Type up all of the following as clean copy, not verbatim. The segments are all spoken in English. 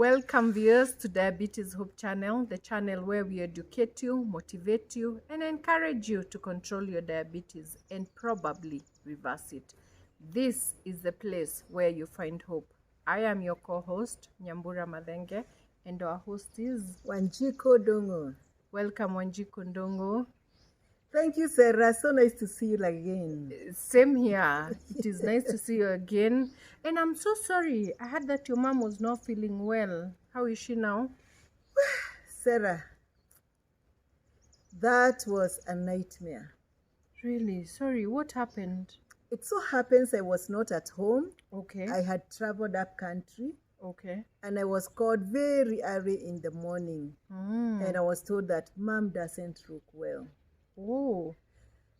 Welcome viewers to Diabetes Hope channel, the channel where we educate you, motivate you, and encourage you to control your diabetes and probably reverse it. This is the place where you find hope. I am your co-host, Nyambura Madenge, and our host is Wanjiko Dongo. Welcome, Wanjiko Ndongo. Thank you, Sarah. So nice to see you again. Same here. It is nice to see you again. And I'm so sorry. I heard that your mom was not feeling well. How is she now? Sarah, that was a nightmare. Really? Sorry. What happened? It so happens I was not at home. Okay. I had traveled up country. Okay. And I was called very early in the morning. And I was told that mom doesn't look well. Oh.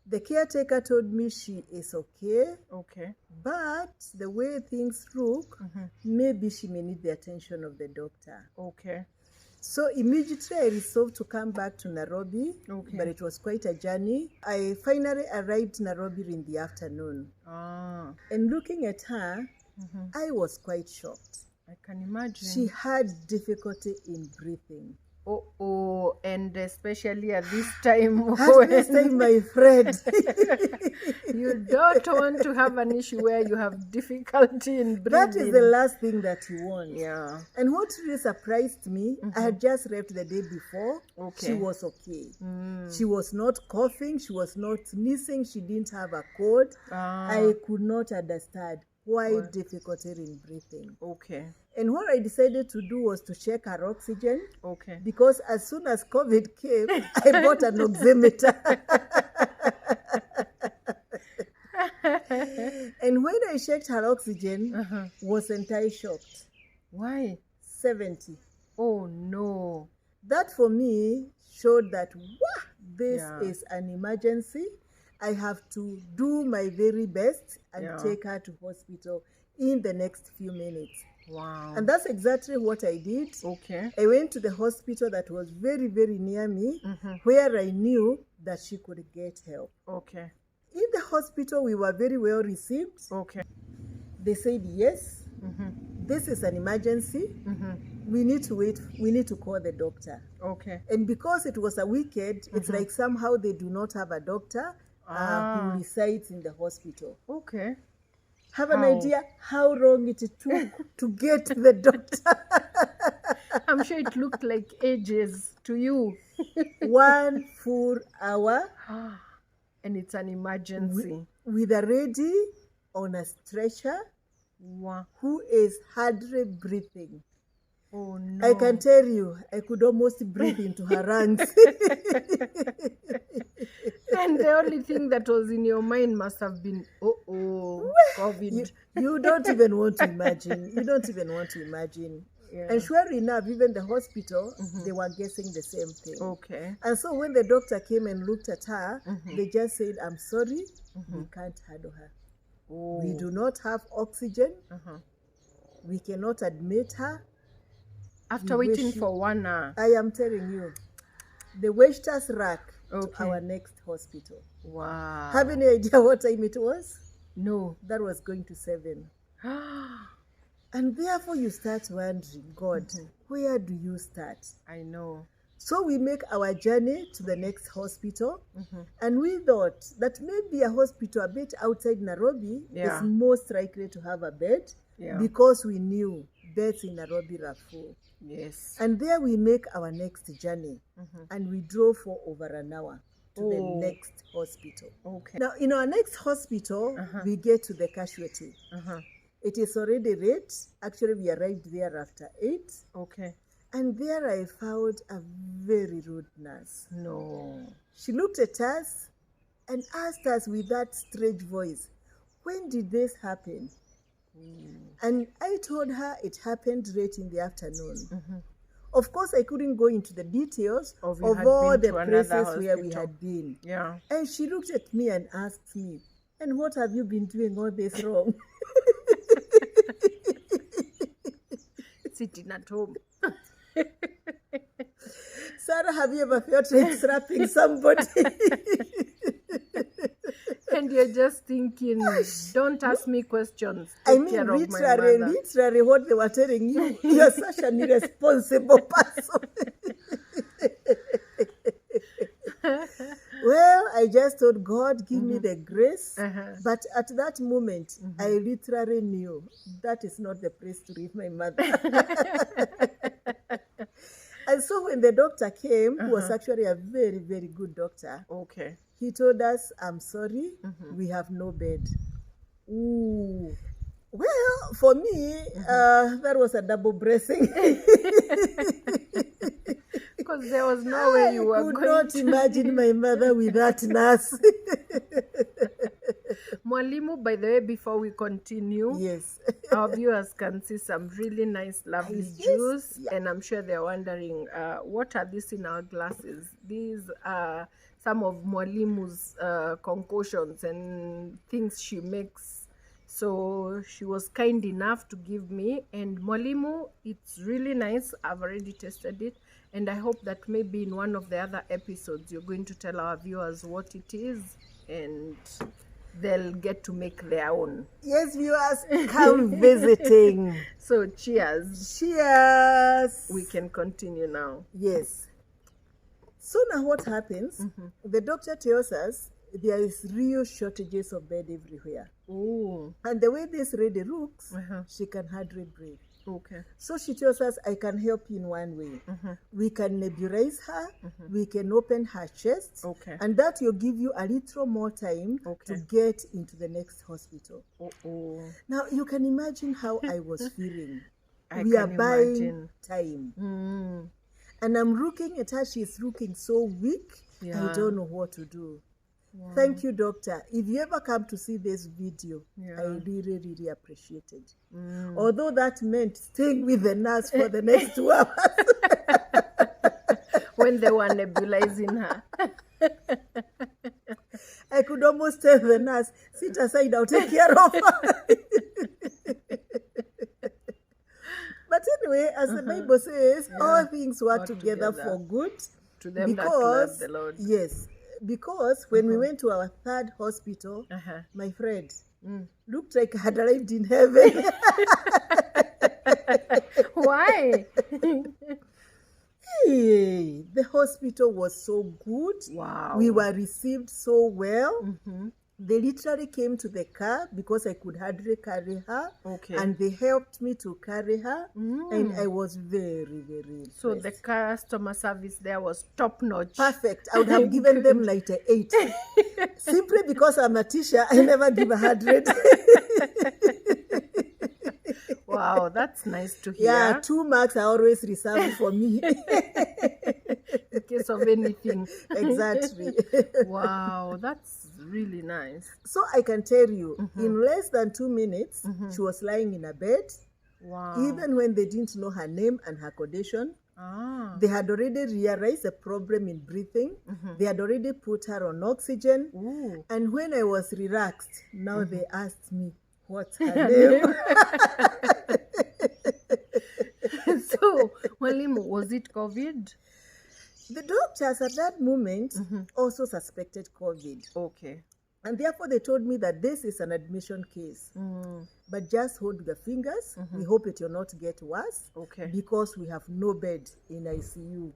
The caretaker told me she is okay. Okay. But the way things look, maybe she may need the attention of the doctor. Okay. So immediately I resolved to come back to Nairobi, but it was quite a journey. I finally arrived in Nairobi in the afternoon. And looking at her, I was quite shocked. I can imagine. She had difficulty in breathing. Oh, and especially at this time. At this time, my friend. You don't want to have an issue where you have difficulty in breathing. That is the last thing that you want. Yeah. And what really surprised me, I had just left the day before. Okay. She was okay. She was not coughing. She was not sneezing. She didn't have a cold. I could not understand why difficulty in breathing. Okay. And what I decided to do was to check her oxygen. Okay. Because as soon as COVID came, I bought an oximeter. And when I checked her oxygen, wasn't I shocked? Why? 70. Oh, no. That for me showed that, this is an emergency. I have to do my very best and take her to hospital in the next few minutes. Wow. And that's exactly what I did. Okay. I went to the hospital that was very, very near me, where I knew that she could get help. Okay. In the hospital, we were very well received. Okay. They said, yes, this is an emergency. We need to wait. We need to call the doctor. Okay. And because it was a weekend, it's like somehow they do not have a doctor who resides in the hospital. Okay. Have an idea how long it took to get the doctor? I'm sure it looked like ages to you. 1 full hour. And it's an emergency. With a lady on a stretcher who is hardly breathing. Oh, no. I can tell you, I could almost breathe into her lungs. And the only thing that was in your mind must have been, COVID. You don't even want to imagine. You don't even want to imagine. Yeah. And sure enough, even the hospital, they were guessing the same thing. Okay. And so when the doctor came and looked at her, they just said, I'm sorry, we can't handle her. Oh. We do not have oxygen. We cannot admit her. After waiting for 1 hour. I am telling you, they wished us luck to our next hospital. Wow. Have any idea what time it was? No. That was going to 7. And therefore you start wondering, God, where do you start? I know. So we make our journey to the next hospital. And we thought that maybe a hospital a bit outside Nairobi is most likely to have a bed because we knew beds in Nairobi are full. Yes. And there we make our next journey. And we drove for over an hour to the next hospital. Okay. Now, in our next hospital, we get to the casualty. It is already late. Actually, we arrived there after 8. Okay. And there I found a very rude nurse. No. She looked at us and asked us with that strange voice, when did this happen? And I told her it happened late in the afternoon. Of course, I couldn't go into the details of all the places where we had been. Yeah. And she looked at me and asked me, and what have you been doing all this wrong? Sitting at home. Sarah, have you ever felt like slapping somebody? And you're just thinking, don't ask me questions. Take care of my mother. Literally what they were telling you, you're such an irresponsible person. Well, I just told God, give me the grace. But at that moment, I literally knew that is not the place to leave my mother. And so when the doctor came, who was actually a very, very good doctor, Okay. he told us, I'm sorry, we have no bed. Ooh. Well, for me, that was a double blessing. Because there was no way you were going I could not imagine my mother with that nurse. Mwalimu, by the way, before we continue, Yes. our viewers can see some really nice, lovely Yes, juice. yeah. And I'm sure they're wondering, what are these in our glasses? These are some of Mwalimu's concoctions and things she makes. So she was kind enough to give me. And Mwalimu, it's really nice. I've already tasted it. And I hope that maybe in one of the other episodes, you're going to tell our viewers what it is. And they'll get to make their own. Yes, viewers, come visiting. So cheers. Cheers. We can continue now. Yes. So now what happens? The doctor tells us there is real shortages of bed everywhere. Oh. And the way this lady looks, she can hardly breathe. Okay. So she tells us, I can help you in one way. We can nebulize her, we can open her chest, Okay. and that will give you a little more time to get into the next hospital. Now, you can imagine how I was feeling. We are buying time. And I'm looking at her, she's looking so weak, I don't know what to do. Wow. Thank you, doctor. If you ever come to see this video, I really, really appreciate it. Although that meant staying with the nurse for the next 2 hours. When they were nebulizing her. I could almost tell the nurse, sit aside, I'll take care of her. But anyway, as the Bible says, all things work together for good. To them that love the Lord. Yes. Because when we went to our third hospital, my friend looked like I had arrived in heaven. Why? Hey, the hospital was so good. Wow. We were received so well. They literally came to the car because I could hardly carry her. Okay. And they helped me to carry her. And I was very, very impressed. So the customer service there was top notch. Perfect. I would have given them like an 8. Simply because I'm a teacher, I never give a 100. Wow, that's nice to hear. Yeah, 2 marks are always reserved for me. In case of anything. Exactly. Wow, that's really nice. So I can tell you, in less than 2 minutes, she was lying in a bed. Wow. Even when they didn't know her name and her condition, they had already realized a problem in breathing. They had already put her on oxygen. And when I was relaxed, now they asked me, what's her name? So, Mwalimu, was it COVID? The doctors at that moment also suspected COVID. Okay. And therefore they told me that this is an admission case. But just hold the fingers. We hope it will not get worse. Okay. Because we have no bed in ICU.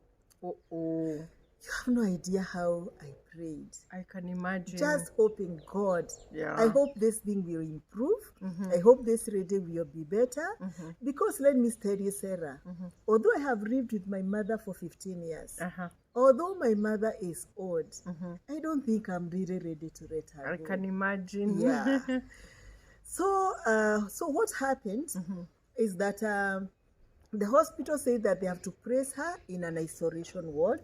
You have no idea how I prayed. I can imagine. Just hoping God. Yeah. I hope this thing will improve. I hope this lady will be better. Because let me tell you, Sarah, although I have lived with my mother for 15 years, although my mother is old, I don't think I'm really ready to let her go. I can imagine. Yeah. So what happened is that the hospital said that they have to place her in an isolation ward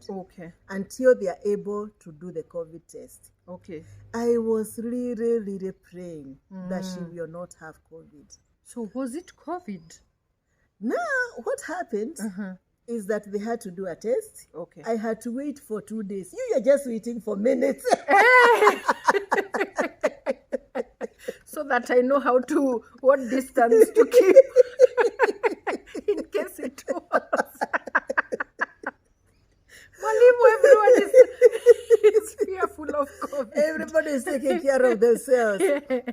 until they are able to do the COVID test. Okay. I was really, really praying that she will not have COVID. So was it COVID? Now, what happened is that they had to do a test. Okay. I had to wait for 2 days. You are just waiting for minutes. So that I know what distance to keep. In case it was. Mwalimu, everyone is fearful of COVID. Everybody is taking care of themselves.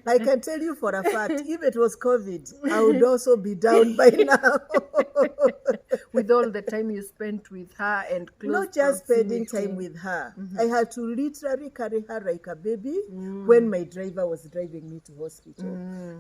I can tell you for a fact, if it was COVID, I would also be down by now. With all the time you spent with her and close Not just spending proximity. time with her. I had to literally carry her like a baby when my driver was driving me to hospital.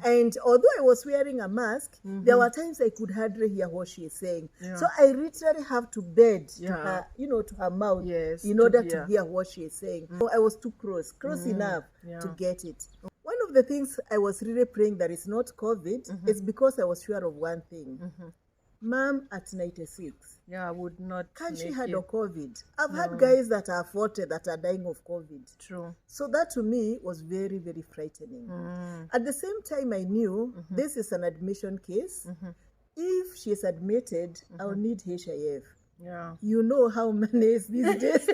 And although I was wearing a mask, there were times I could hardly hear what she is saying. So I literally have to bed to her, to her mouth in order to hear what she is saying. So I was too close enough to get it. One of the things I was really praying that is not COVID is because I was sure of one thing. Mom at 96. Yeah, I would not. Can she handle COVID? I've had guys that are 40 that are dying of COVID. True. So that to me was very, very frightening. At the same time, I knew this is an admission case. If she is admitted, I'll need HIF. Yeah. You know how many is these days.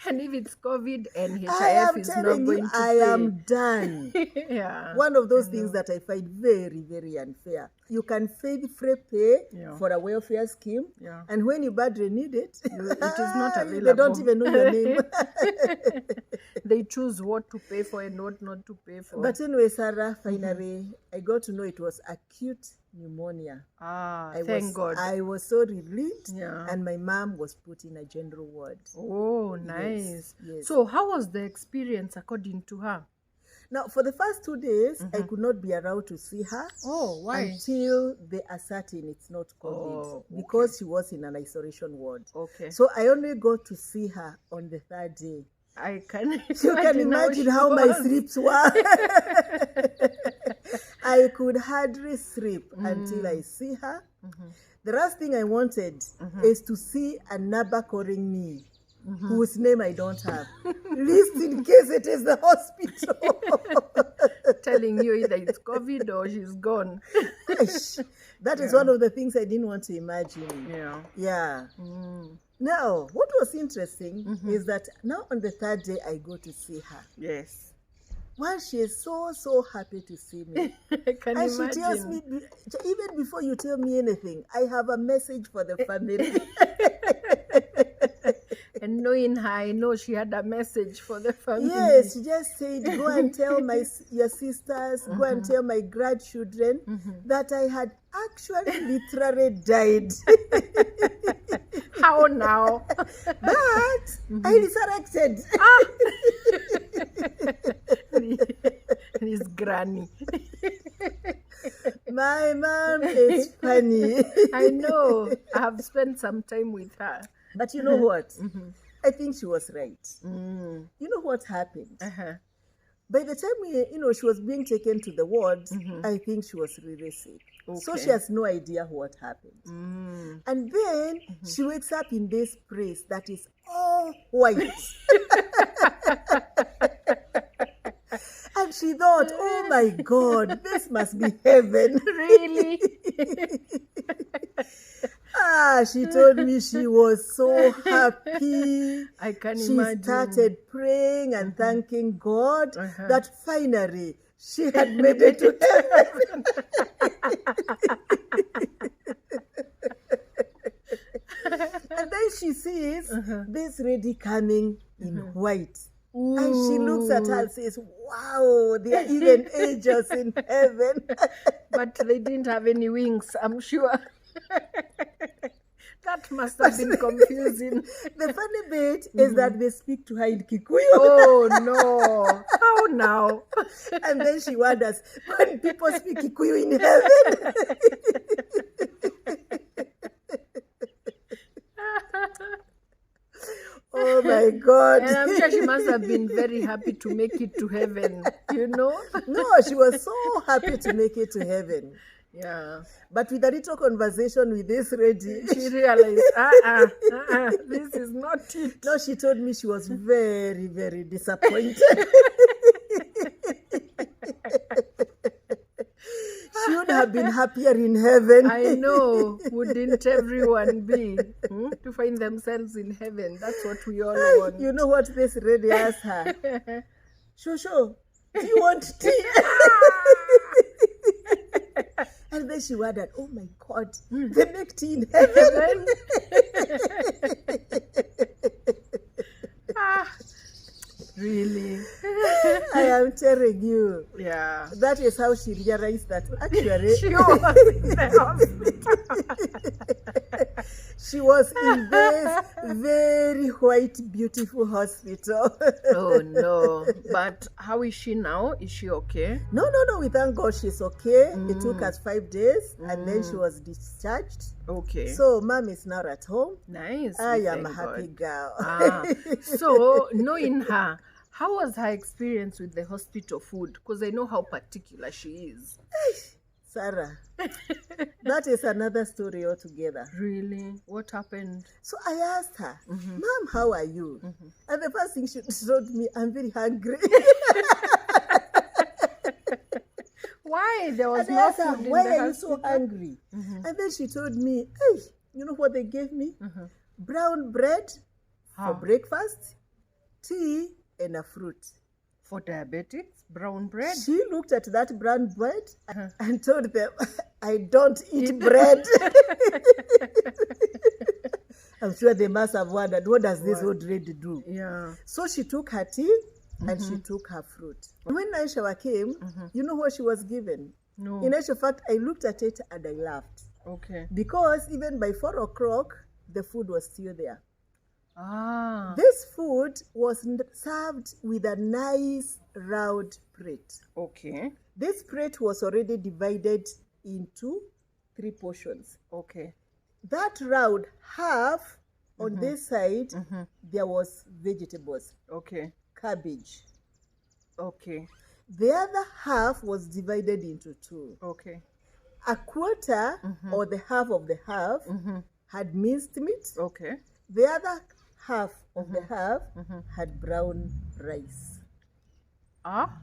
And if it's COVID and HIF is not telling going you, to I pay. am done. Yeah. One of those things that I find very, very unfair. You can free pay for a welfare scheme, and when you badly need it, it is not available. They don't even know your name. They choose what to pay for and what not to pay for. But anyway, Sarah, finally, I got to know it was acute pneumonia. Thank God. I was so relieved, Yeah. and my mom was put in a general ward. Oh, nice. Yes. So how was the experience according to her? Now, for the first 2 days, I could not be allowed to see her. Oh, why? Until they are certain it's not COVID, because she was in an isolation ward. Okay. So I only got to see her on the 3rd day. I can You can imagine how my sleeps were. I could hardly sleep until I see her. The last thing I wanted is to see a neighbor calling me, whose name I don't have, least in case it is the hospital. telling you either it's COVID or she's gone. That is one of the things I didn't want to imagine. Yeah. Now, what was interesting is that now on the 3rd day, I go to see her. Yes. Well, she is so happy to see me. I can and imagine. she tells me, even before you tell me anything, I have a message for the family. And knowing her, I know she had a message for the family. Yes, she just said, go and tell your sisters, go and tell my grandchildren that I had actually literally died. How now? But I resurrected. This granny. My mom is funny. I know. I have spent some time with her. But you know what? I think she was right. You know what happened? By the time she was being taken to the ward, I think she was really sick. Okay. So she has no idea what happened. And then she wakes up in this place that is all white. And she thought, oh my God, this must be heaven. Really? She told me she was so happy. I can she imagine. She started praying and thanking God that finally she had made it to heaven. And then she sees this lady coming in white. Ooh. And she looks at her and says, wow, there are even angels in heaven. But they didn't have any wings, I'm sure. That must have been confusing. The funny bit is that they speak to her in Kikuyu. Oh, no. How now? And then she wonders, when people speak Kikuyu in heaven? Oh my God. And I'm sure she must have been very happy to make it to heaven, No, she was so happy to make it to heaven. Yeah. But with a little conversation with this lady, she realized, this is not it. No, she told me she was very, very disappointed. She would have been happier in heaven. I know. Wouldn't everyone be to find themselves in heaven? That's what we all want. You know what this lady asked her? Shosho, do you want tea? And then she wondered, oh my God, they make tea in heaven. Really? I am telling you. Yeah. That is how she realized that actually She was in the hospital. she was in this very white, beautiful hospital. Oh no. But how is she now? Is she okay? No, we thank God she's okay. It took us 5 days and then she was discharged. Okay. So mom is now at home. Nice. I we am a thank happy God. girl. So knowing her, how was her experience with the hospital food? Because I know how particular she is. Sarah, that is another story altogether. Really? What happened? So I asked her, Mom, how are you? And the first thing she told me, I'm very hungry. Why? There was And I no asked her, food in why the are you hospital? so hungry? And then she told me, hey, you know what they gave me? Brown bread for breakfast, tea, and a fruit. For diabetics, brown bread? She looked at that brown bread and told them, I don't eat bread. I'm sure they must have wondered, what does this old lady do? Yeah. So she took her tea and she took her fruit. When night shower came, you know what she was given? No. In actual fact, I looked at it and I laughed. Okay. Because even by 4 o'clock, the food was still there. Ah. This food was served with a nice round plate. Okay. This plate was already divided into 3 portions. Okay. That round half on this side, there was vegetables. Okay. Cabbage. Okay. The other half was divided into 2. Okay. A quarter or the half of the half had minced meat. Okay. The other half of the half had brown rice. Ah?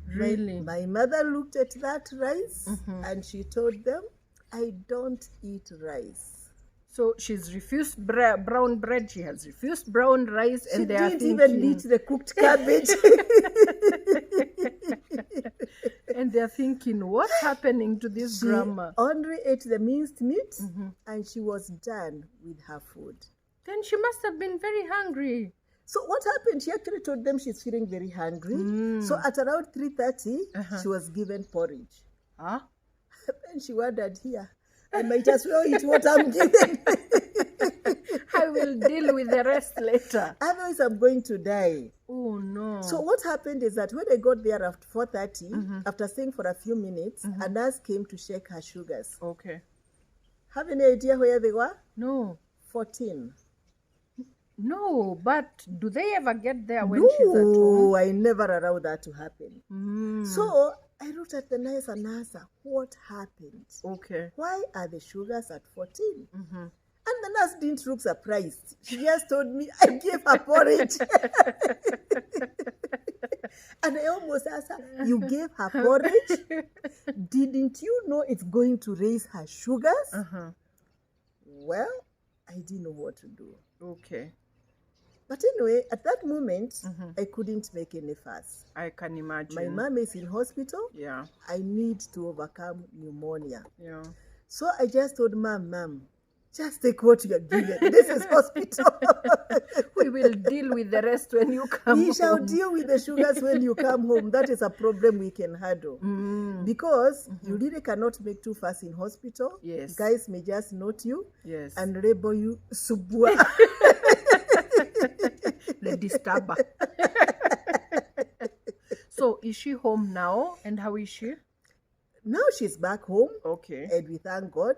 Really? My mother looked at that rice and she told them, I don't eat rice. So she's refused brown bread, she has refused brown rice, and She they are didn't thinking... even eat the cooked cabbage. And they're thinking, what's happening to this She grandma? only ate the minced meat and she was done with her food. Then she must have been very hungry. So what happened? She actually told them she's feeling very hungry. So at around 3:30, she was given porridge. Huh? And she wondered, here, I might as well eat what I'm given. I will deal with the rest later. Otherwise, I'm going to die. Oh, no. So what happened is that when I got there after 4:30, after staying for a few minutes, a nurse came to check her sugars. Okay. Have any idea where they were? No. 14. No, but do they ever get there when she's at home? No, I never allowed that to happen. So I looked at the nurse and asked her, what happened? Okay. Why are the sugars at 14? And the nurse didn't look surprised. She just told me, I gave her porridge. And I almost asked her, you gave her porridge? Didn't you know it's going to raise her sugars? Well, I didn't know what to do. Okay. But anyway, at that moment, I couldn't make any fuss. I can imagine. My mom is in hospital. Yeah. I need to overcome pneumonia. Yeah. So I just told Mom, just take what you're given. This is hospital. We will deal with the rest when you come home. We shall deal with the sugars when you come home. That is a problem we can handle. Because you really cannot make too fast in hospital. Yes. Guys may just note you and label you Subua. The disturber. So is she home now? And how is she? Now she's back home. Okay. And we thank God.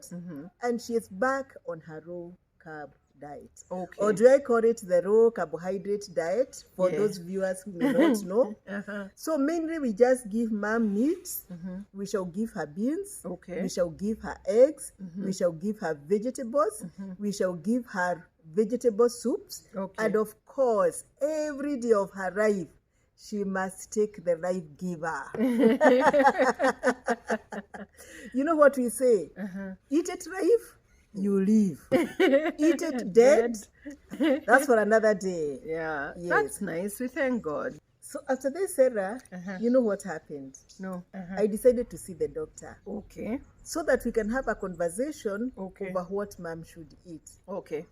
And she's back on her low carb diet. Okay. Or do I call it the low carbohydrate diet for those viewers who may not know? So mainly we just give mom meat. We shall give her beans. Okay. We shall give her eggs. We shall give her vegetables. We shall give her vegetable soups. Okay. And of course, every day of her life, she must take the life giver. You know what we say? Eat it life, you live. Eat it dead, that's for another day. Yeah, yes. That's nice. We thank God. So after this, Sarah, you know what happened? No. I decided to see the doctor. Okay. So that we can have a conversation Okay. over what mom should eat. Okay.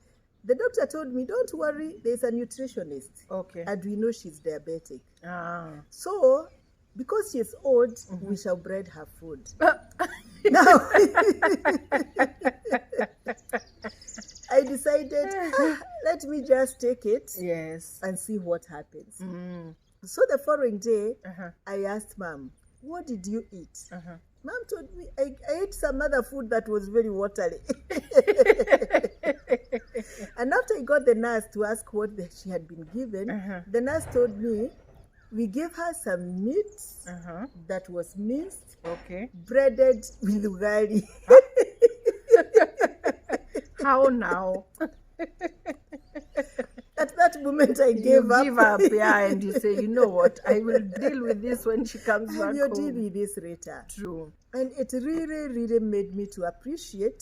The doctor told me, don't worry, there's a nutritionist. Okay. And we know she's diabetic. Ah. So, because she's old, we shall bread her food. Now, I decided, let me just take it Yes. and see what happens. Mm. So the following day, I asked Mom, what did you eat? Mom told me, I ate some other food that was very watery. And after I got the nurse to ask what she had been given, the nurse told me, we gave her some meat that was minced, breaded with ugali. How now? At that moment, I gave up. Give up, yeah, and you say, you know what? I will deal with this when she comes back You'll home. deal with this later. True. And it really, really made me to appreciate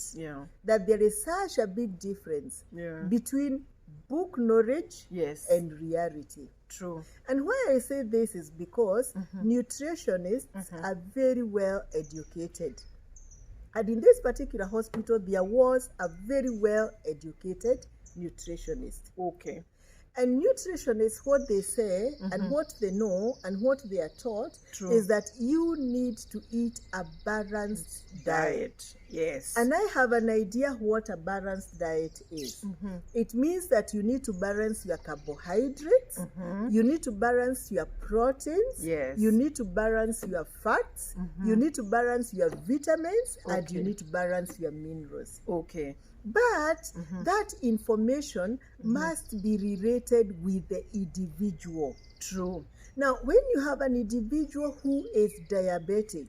that there is such a big difference between book knowledge and reality. True. And why I say this is because nutritionists are very well educated. And in this particular hospital, there was a very well educated nutritionist. Okay. And nutritionists, what they say and what they know and what they are taught is that you need to eat a balanced diet. Yes. And I have an idea what a balanced diet is. It means that you need to balance your carbohydrates, you need to balance your proteins, you need to balance your fats, you need to balance your vitamins, and you need to balance your minerals. Okay. But that information must be related with the individual. True. Now, when you have an individual who is diabetic,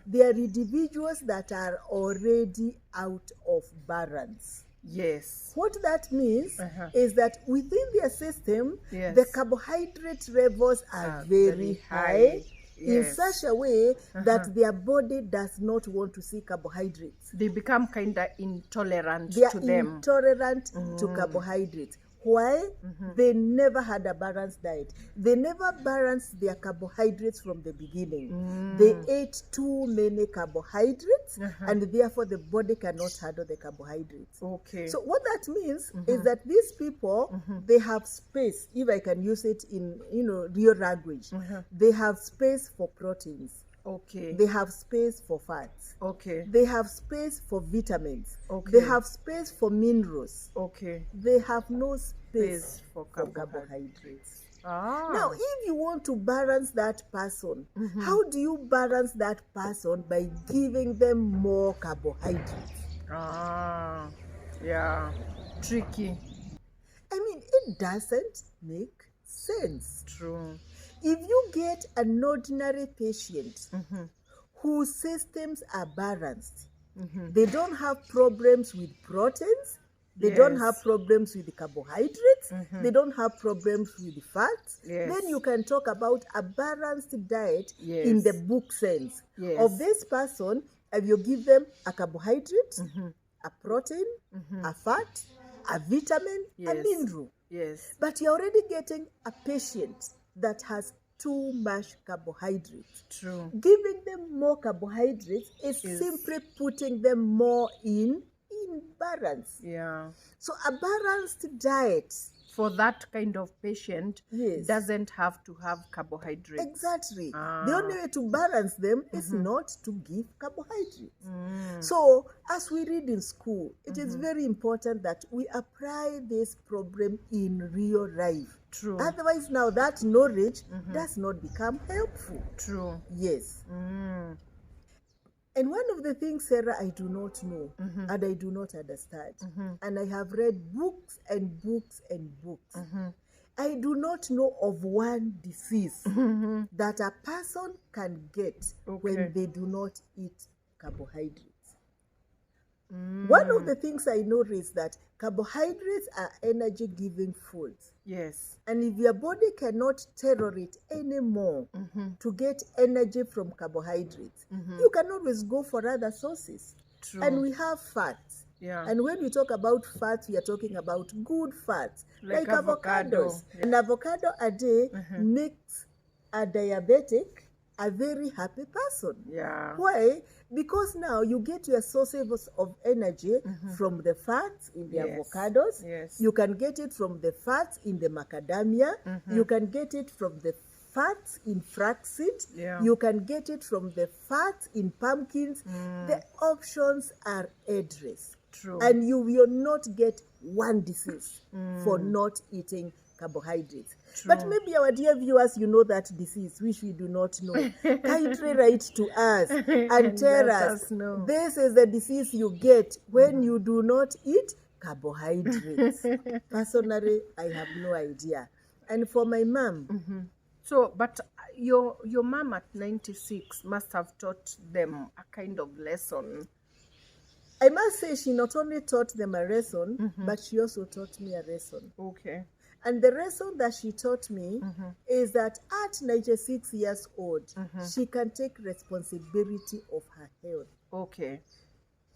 there are individuals that are already out of balance. Yes. What that means is that within their system, the carbohydrate levels are very high. In such a way that their body does not want to see carbohydrates. They become kind of intolerant to them. They are intolerant to carbohydrates. Why? They never had a balanced diet. They never balanced their carbohydrates from the beginning. They ate too many carbohydrates, and therefore the body cannot handle the carbohydrates. Okay. So what that means is that these people, they have space, if I can use it in real language. They have space for proteins. Okay. They have space for fats. Okay. They have space for vitamins. Okay. They have space for minerals. Okay. They have no space for carbohydrates. Ah. Now, if you want to balance that person, how do you balance that person? By giving them more carbohydrates. Ah. Yeah. Tricky. I mean, it doesn't make sense. True. If you get an ordinary patient whose systems are balanced, they don't have problems with proteins, they don't have problems with the carbohydrates, they don't have problems with the fats, then you can talk about a balanced diet in the book sense. Of this person, if you give them a carbohydrate, a protein, a fat, a vitamin, a mineral. Yes. But you're already getting a patient that has too much carbohydrates. True. Giving them more carbohydrates is simply putting them more in balance. Yeah. So a balanced diet for that kind of patient doesn't have to have carbohydrates. Exactly. Ah. The only way to balance them is not to give carbohydrates. So as we read in school, it is very important that we apply this problem in real life. True. Otherwise, now that knowledge does not become helpful. True. Yes. And one of the things, Sarah, I do not know and I do not understand, and I have read books and books and books, I do not know of one disease that a person can get when they do not eat carbohydrates. One of the things I know is that carbohydrates are energy-giving foods. Yes. And if your body cannot tolerate anymore to get energy from carbohydrates, you can always go for other sources. True. And we have fats. Yeah. And when we talk about fats, we are talking about good fats, like avocado. avocados. An avocado a day makes a diabetic a very happy person. Yeah. Why? Because now you get your sources of energy from the fats in the avocados. Yes. You can get it from the fats in the macadamia. You can get it from the fats in flaxseed. Yeah. You can get it from the fats in pumpkins. The options are endless. True. And you will not get one disease for not eating carbohydrates. True. But maybe our dear viewers, you know that disease, which we do not know. Kindly write to us and tell us, this is the disease you get when you do not eat carbohydrates. Personally, I have no idea. And for my mom, so, but your mom at 96 must have taught them a kind of lesson. I must say she not only taught them a lesson, but she also taught me a lesson. Okay. And the lesson that she taught me is that at 96 years old, she can take responsibility of her health. Okay.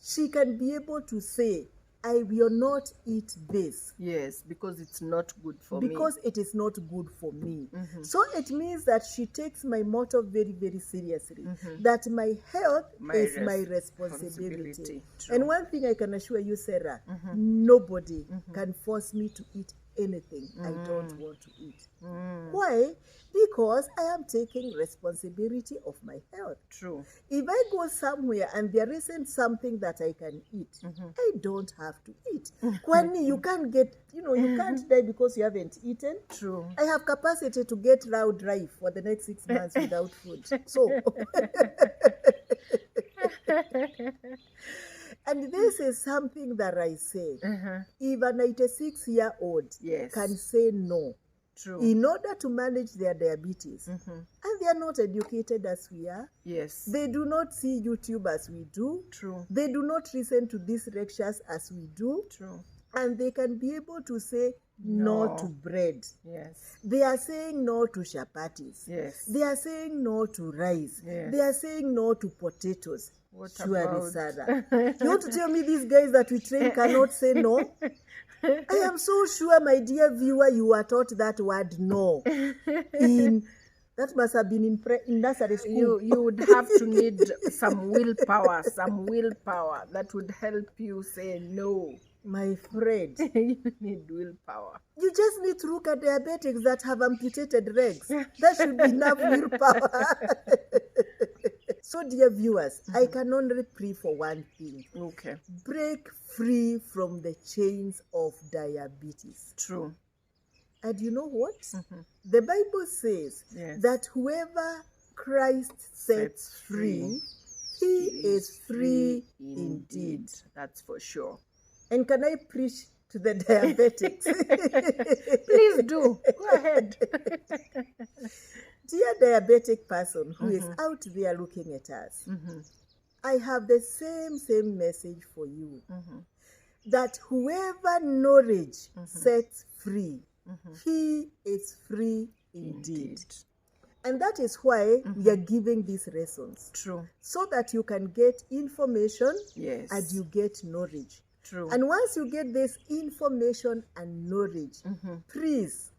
She can be able to say, I will not eat this. Yes, because it's not good for me. Because it is not good for me. So it means that she takes my motto very, very seriously. That my health is my responsibility. And one thing I can assure you, Sarah, nobody can force me to eat anything I don't want to eat. Why? Because I am taking responsibility of my health. True. If I go somewhere and there isn't something that I can eat, I don't have to eat. Kwani, you can't get, you can't die because you haven't eaten. True. I have capacity to get round life for the next 6 months without food. So, and this is something that I say. If a 96-year-old can say no, True. in order to manage their diabetes, and they are not educated as we are. Yes. They do not see YouTube as we do. True. They do not listen to these lectures as we do. True. And they can be able to say no to bread. Yes. They are saying no to chapatis. Yes. They are saying no to rice. Yes. They are saying no to potatoes. What Surely, about... Sarah. You want to tell me these guys that we train cannot say no? I am so sure, my dear viewer, you are taught that word no. That must have been in nursery school. You would have to need some willpower that would help you say no. My friend. You need willpower. You just need to look at diabetics that have amputated legs. That should be enough willpower. So, dear viewers, I can only pray for one thing. Okay. Break free from the chains of diabetes. True. And you know what? The Bible says that whoever Christ sets free, he is free indeed. That's for sure. And can I preach to the diabetics? Please do. Go ahead. Dear diabetic person who is out there looking at us, I have the same message for you. That whoever knowledge sets free, he is free indeed. And that is why we are giving these lessons. True. So that you can get information and you get knowledge. True. And once you get this information and knowledge, please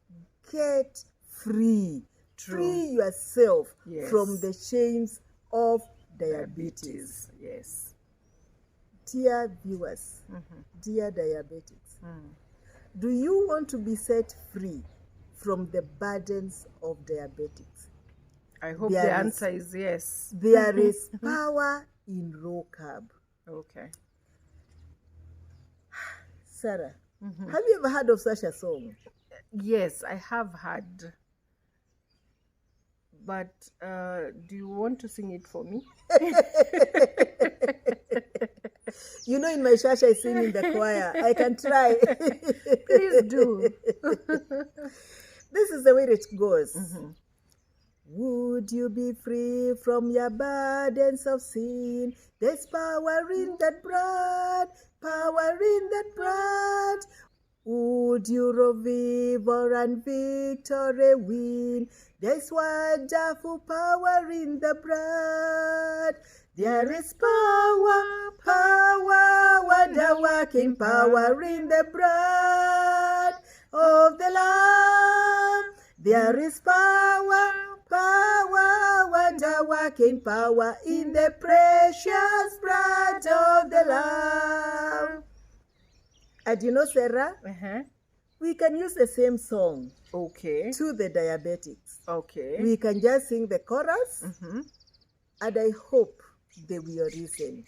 get free. True. Free yourself from the chains of diabetes. Yes. Dear viewers, dear diabetics, do you want to be set free from the burdens of diabetics? I hope the answer is yes. There is power in low carb. Okay. Sarah, have you ever heard of such a song? Yes, I have heard. But do you want to sing it for me? You know, in my church, I sing in the choir. I can try. Please do. This is the way it goes. Would you be free from your burdens of sin? There's power in that blood, power in that blood. Would you revive and victory win? There's wonderful power in the blood. There is power, wonder-working power in the blood of the Lamb. There is power, wonder working power in the precious blood of the Lamb. And you know, Sarah, we can use the same song to the diabetics. We can just sing the chorus, and I hope they will listen.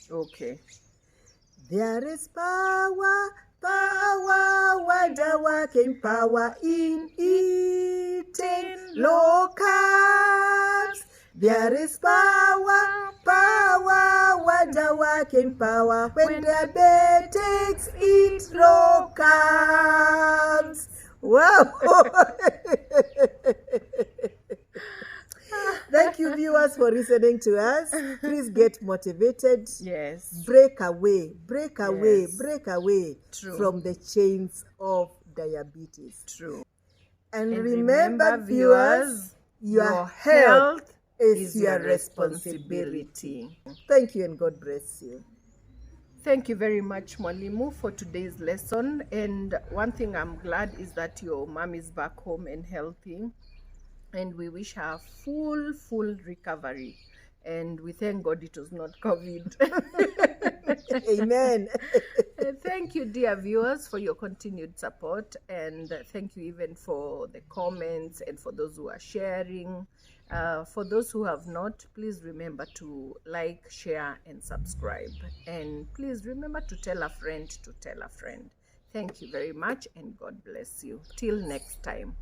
There is power, power, wonder working power in eating low carbs. There is power, power, wonder working power when diabetics eat low carbs. Wow! Thank you, viewers, for listening to us. Please get motivated. Yes. Break away from the chains of diabetes. True. And remember, viewers, your health is your responsibility. Thank you, and God bless you. Thank you very much, Mwalimu, for today's lesson. And one thing I'm glad is that your mom is back home and healthy. And we wish her full recovery. And we thank God it was not COVID. Amen. Thank you, dear viewers, for your continued support. And thank you even for the comments and for those who are sharing. For those who have not, please remember to like, share, and subscribe. And please remember to tell a friend to tell a friend. Thank you very much, and God bless you. Till next time.